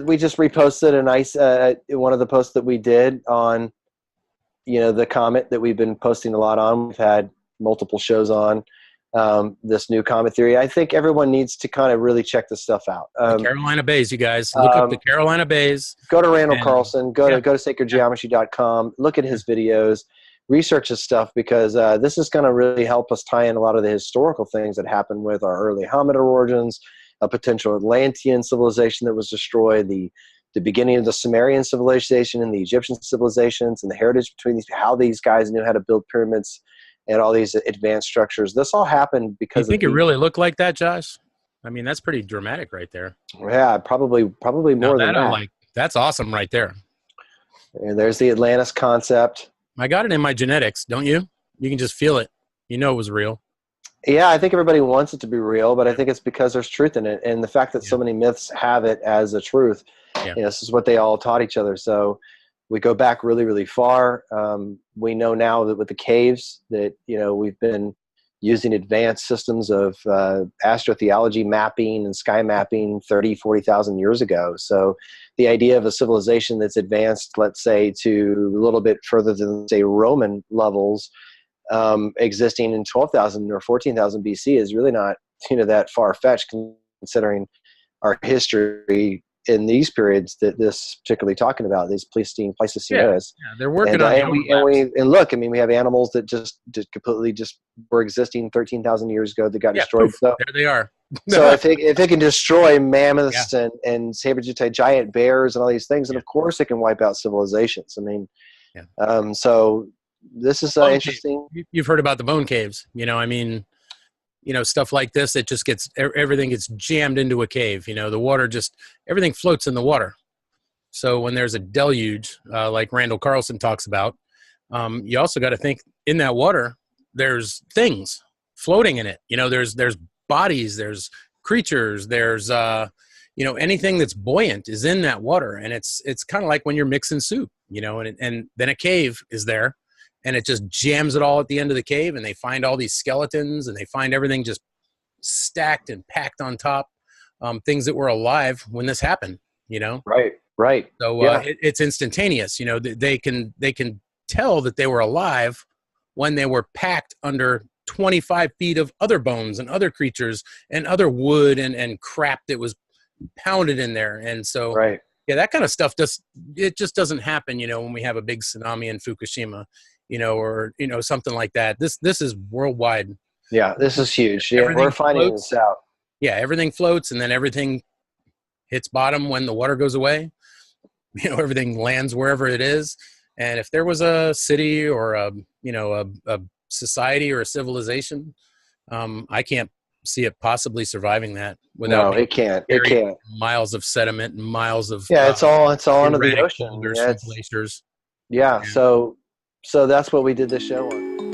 we just reposted a nice one of the posts that we did on, the comet that we've been posting a lot on. We've had multiple shows on this new comet theory. I think everyone needs to kind of really check this stuff out. The Carolina Bays, you guys. Look up the Carolina Bays. Go to Randall Carlson. Go to sacredgeometry.com. Look at his videos. Research his stuff, because this is going to really help us tie in a lot of the historical things that happened with our early hominid origins, a potential Atlantean civilization that was destroyed, the beginning of the Sumerian civilization and the Egyptian civilizations, and the heritage between these, how these guys knew how to build pyramids and all these advanced structures. This all happened because you think it really looked like that, Josh? I mean, that's pretty dramatic right there. Yeah, probably more than that. That's awesome right there. And there's the Atlantis concept. I got it in my genetics, don't you? You can just feel it. You know it was real. Yeah, I think everybody wants it to be real, but I think it's because there's truth in it. And the fact that so many myths have it as a truth, this is what they all taught each other. So we go back really, really far. We know now that with the caves that, we've been using advanced systems of astrotheology mapping and sky mapping 30, 40,000 years ago. So the idea of a civilization that's advanced, let's say, to a little bit further than, say, Roman levels, existing in 12,000 or 14,000 BC is really not, that far-fetched, considering our history in these periods that this particularly talking about, these Pleistocene eras. Yeah, they're working on it. And look, I mean, we have animals that just completely were existing 13,000 years ago that got destroyed. So there they are. So if it can destroy mammoths and saber-toothed giant bears and all these things, then of course it can wipe out civilizations. I mean, so this is interesting. You've heard about the bone caves, stuff like this. It just everything gets jammed into a cave. The water everything floats in the water. So when there's a deluge, like Randall Carlson talks about, you also got to think in that water, there's things floating in it. There's bodies, there's creatures, there's, anything that's buoyant is in that water. And it's kind of like when you're mixing soup, and then a cave is there. And it just jams it all at the end of the cave, and they find all these skeletons, and they find everything just stacked and packed on top, things that were alive when this happened, Right. So it's instantaneous. They can tell that they were alive when they were packed under 25 feet of other bones and other creatures and other wood and crap that was pounded in there. And so, that kind of stuff just doesn't happen, when we have a big tsunami in Fukushima. Or something like that. This is worldwide. Yeah, this is huge. Yeah, we're finding this out. Yeah, everything floats, and then everything hits bottom when the water goes away. Everything lands wherever it is. And if there was a city or a society or a civilization, I can't see it possibly surviving that without. No, it can't. It can't. Miles of sediment and miles of it's all under the ocean. Glaciers. Yeah. So that's what we did this show on.